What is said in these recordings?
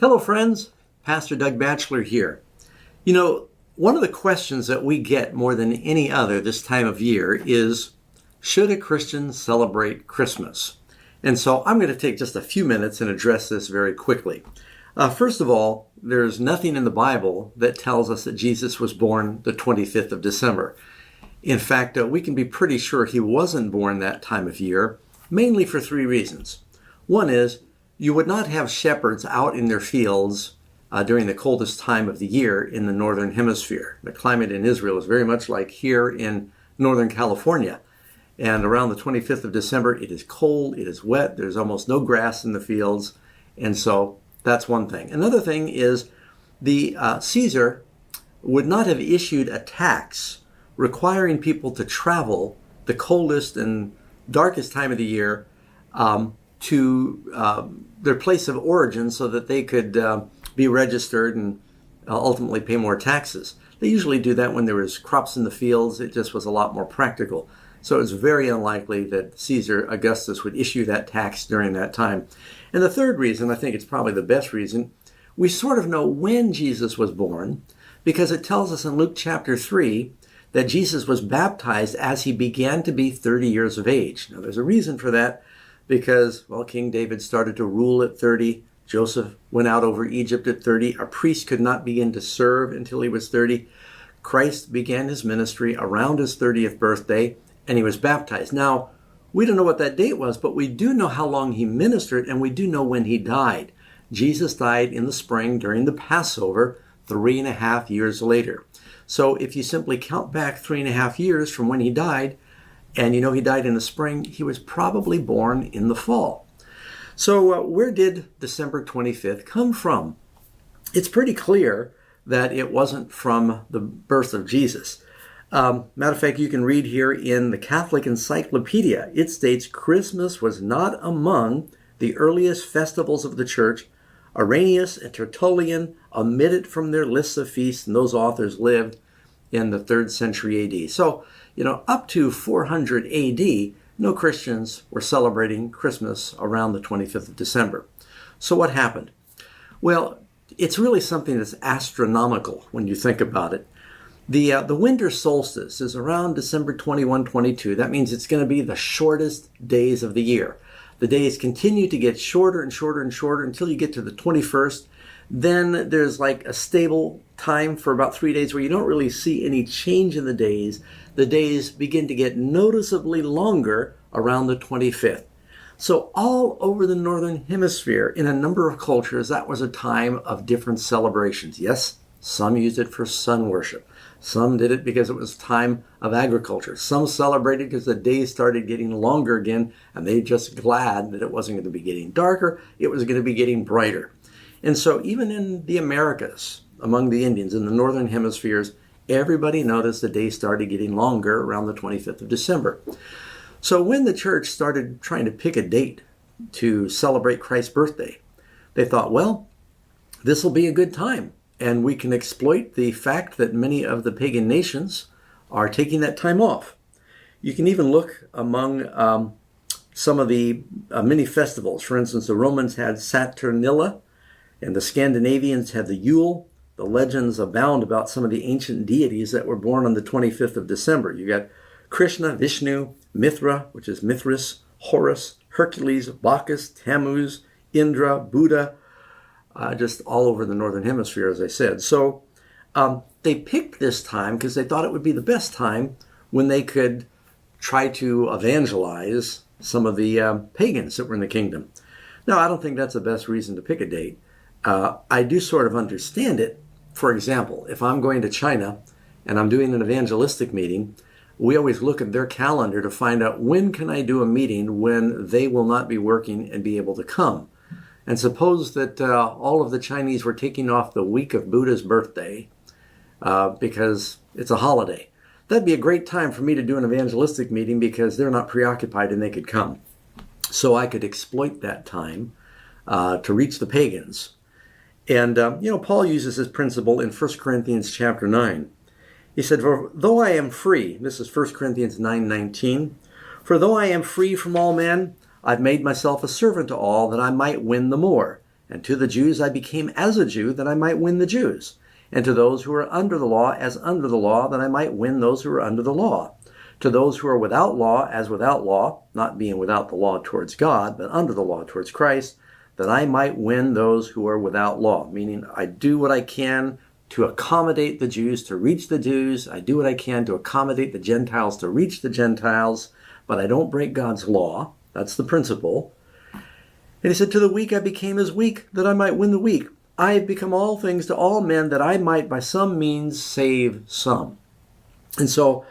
Hello, friends. Pastor Doug Batchelor here. One of the questions that we get more than any other this time of year is, should a Christian celebrate Christmas? And so I'm going to take just a few minutes and address this very quickly. First of all, there's nothing in the Bible that tells us that Jesus was born the 25th of December. In fact, we can be pretty sure he wasn't born that time of year, mainly for three reasons. One is, you would not have shepherds out in their fields during the coldest time of the year in the northern hemisphere. The climate in Israel is very much like here in Northern California. And around the 25th of December, it is cold, it is wet, there's almost no grass in the fields. And so that's one thing. Another thing is the Caesar would not have issued a tax requiring people to travel the coldest and darkest time of the year to their place of origin so that they could be registered and ultimately pay more taxes. They usually do that when there was crops in the fields. It just was a lot more practical. So it's very unlikely that Caesar Augustus would issue that tax during that time. And the third reason, I think it's probably the best reason, we sort of know when Jesus was born because it tells us in Luke chapter 3 that Jesus was baptized as he began to be 30 years of age. Now there's a reason for that because, King David started to rule at 30. Joseph went out over Egypt at 30. A priest could not begin to serve until he was 30. Christ began his ministry around his 30th birthday, and he was baptized. Now, we don't know what that date was, but we do know how long he ministered, and we do know when he died. Jesus died in the spring during the Passover, 3.5 years later. So if you simply count back 3.5 years from when he died, and he died in the spring, he was probably born in the fall. So where did December 25th come from? It's pretty clear that it wasn't from the birth of Jesus. Matter of fact, you can read here in the Catholic Encyclopedia, it states Christmas was not among the earliest festivals of the church. Irenaeus and Tertullian omitted from their lists of feasts, and those authors lived in the 3rd century AD. So, up to 400 AD, no Christians were celebrating Christmas around the 25th of December. So what happened? Well, it's really something that's astronomical when you think about it. The winter solstice is around December 21, 22. That means it's going to be the shortest days of the year. The days continue to get shorter and shorter and shorter until you get to the 21st. Then there's like a stable time for about 3 days where you don't really see any change in the days. The days begin to get noticeably longer around the 25th. So all over the Northern Hemisphere, in a number of cultures, that was a time of different celebrations. Yes, some used it for sun worship. Some did it because it was time of agriculture. Some celebrated because the days started getting longer again, and they just glad that it wasn't going to be getting darker, it was going to be getting brighter. And so even in the Americas, among the Indians in the Northern Hemispheres, everybody noticed the days started getting longer around the 25th of December. So when the church started trying to pick a date to celebrate Christ's birthday, they thought, well, this will be a good time. And we can exploit the fact that many of the pagan nations are taking that time off. You can even look among some of the many festivals. For instance, the Romans had Saturnalia, and the Scandinavians had the Yule. The legends abound about some of the ancient deities that were born on the 25th of December. You got Krishna, Vishnu, Mithra, which is Mithras, Horus, Hercules, Bacchus, Tammuz, Indra, Buddha, just all over the Northern Hemisphere, as I said. So they picked this time because they thought it would be the best time when they could try to evangelize some of the pagans that were in the kingdom. Now, I don't think that's the best reason to pick a date. I do sort of understand it. For example, if I'm going to China and I'm doing an evangelistic meeting, we always look at their calendar to find out when can I do a meeting when they will not be working and be able to come. And suppose that all of the Chinese were taking off the week of Buddha's birthday because it's a holiday. That'd be a great time for me to do an evangelistic meeting because they're not preoccupied and they could come. So I could exploit that time to reach the pagans. And, Paul uses this principle in 1 Corinthians chapter 9. He said, "For though I am free," this is 1 Corinthians 9:19, "for though I am free from all men, I've made myself a servant to all that I might win the more. And to the Jews I became as a Jew, that I might win the Jews. And to those who are under the law, as under the law, that I might win those who are under the law. To those who are without law, as without law, not being without the law towards God, but under the law towards Christ, that I might win those who are without law. Meaning, I do what I can to accommodate the Jews, to reach the Jews. I do what I can to accommodate the Gentiles, to reach the Gentiles, but I don't break God's law. That's the principle. And he said, to the weak I became as weak, that I might win the weak. I have become all things to all men, that I might by some means save some. And so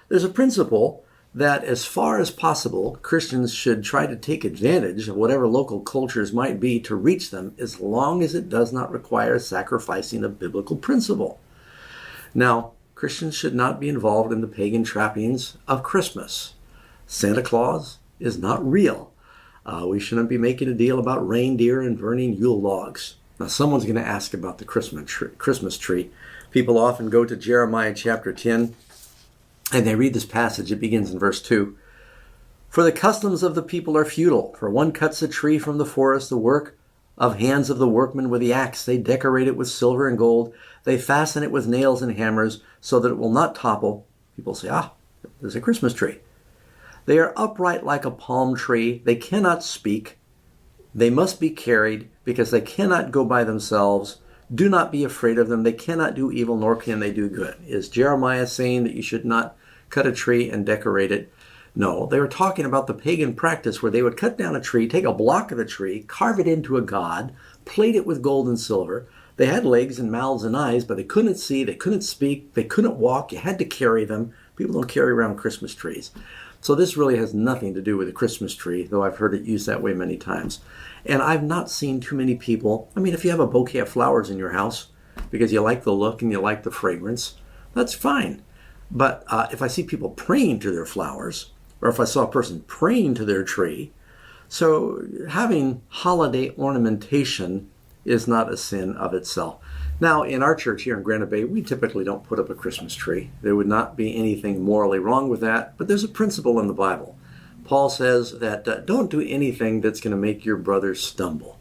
there's a principle that as far as possible, Christians should try to take advantage of whatever local cultures might be to reach them, as long as it does not require sacrificing a biblical principle. Now, Christians should not be involved in the pagan trappings of Christmas. Santa Claus is not real. We shouldn't be making a deal about reindeer and burning Yule logs. Now, someone's going to ask about the Christmas tree. People often go to Jeremiah chapter 10, and they read this passage. It begins in verse 2. For the customs of the people are futile. For one cuts a tree from the forest, the work of hands of the workmen with the axe. They decorate it with silver and gold. They fasten it with nails and hammers so that it will not topple. People say, there's a Christmas tree. They are upright like a palm tree. They cannot speak. They must be carried because they cannot go by themselves. Do not be afraid of them. They cannot do evil, nor can they do good. Is Jeremiah saying that you should not cut a tree and decorate it? No, they were talking about the pagan practice where they would cut down a tree, take a block of the tree, carve it into a god, plate it with gold and silver. They had legs and mouths and eyes, but they couldn't see, they couldn't speak, they couldn't walk. You had to carry them. People don't carry around Christmas trees. So this really has nothing to do with the Christmas tree, though I've heard it used that way many times. And I've not seen too many people. I mean, if you have a bouquet of flowers in your house because you like the look and you like the fragrance, that's fine. But if I see people praying to their flowers, or if I saw a person praying to their tree, so having holiday ornamentation is not a sin of itself. Now, in our church here in Granite Bay, we typically don't put up a Christmas tree. There would not be anything morally wrong with that, but there's a principle in the Bible. Paul says that don't do anything that's going to make your brother stumble.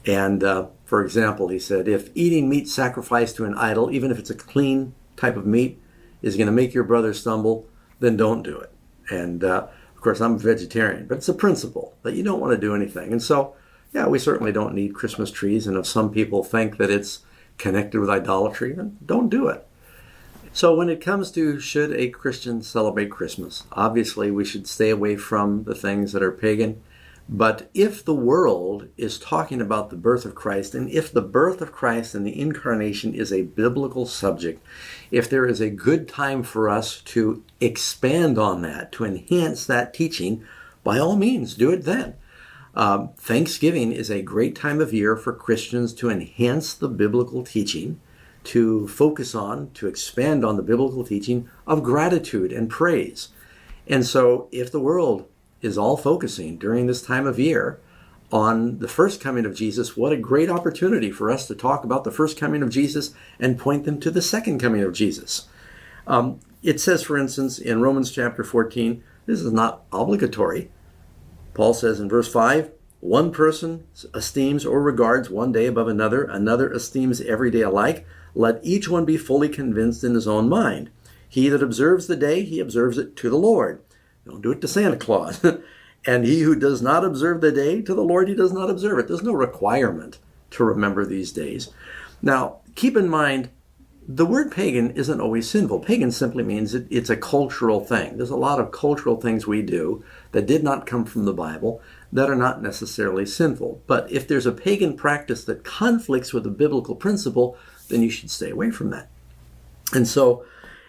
And for example, he said, if eating meat sacrificed to an idol, even if it's a clean type of meat, is going to make your brother stumble, then don't do it. And of course, I'm a vegetarian, but it's a principle that you don't want to do anything. And so, yeah, we certainly don't need Christmas trees. And if some people think that it's connected with idolatry, then don't do it. So when it comes to should a Christian celebrate Christmas, obviously we should stay away from the things that are pagan. But if the world is talking about the birth of Christ, and if the birth of Christ and the incarnation is a biblical subject, if there is a good time for us to expand on that, to enhance that teaching, by all means, do it then. Thanksgiving is a great time of year for Christians to enhance the biblical teaching, to focus on, to expand on the biblical teaching of gratitude and praise. And so if the world is all focusing during this time of year on the first coming of Jesus, what a great opportunity for us to talk about the first coming of Jesus and point them to the second coming of Jesus. It says, for instance, in Romans chapter 14, this is not obligatory. Paul says in verse 5, one person esteems or regards one day above another, another esteems every day alike. Let each one be fully convinced in his own mind. He that observes the day, he observes it to the Lord. Don't do it to Santa Claus. And he who does not observe the day, to the Lord he does not observe it. There's no requirement to remember these days. Now, keep in mind, the word pagan isn't always sinful. Pagan simply means it's a cultural thing. There's a lot of cultural things we do that did not come from the Bible that are not necessarily sinful. But if there's a pagan practice that conflicts with a biblical principle, then you should stay away from that. And so,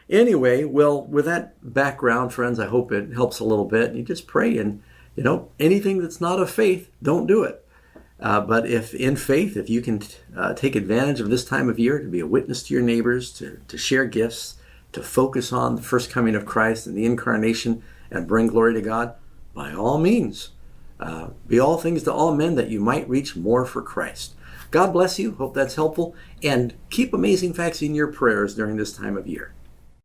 anyway, well, with that background, friends, I hope it helps a little bit. You just pray, and, anything that's not of faith, don't do it. But if in faith, if you can take advantage of this time of year to be a witness to your neighbors, to share gifts, to focus on the first coming of Christ and the incarnation and bring glory to God, by all means, be all things to all men that you might reach more for Christ. God bless you. Hope that's helpful. And keep amazing facts in your prayers during this time of year.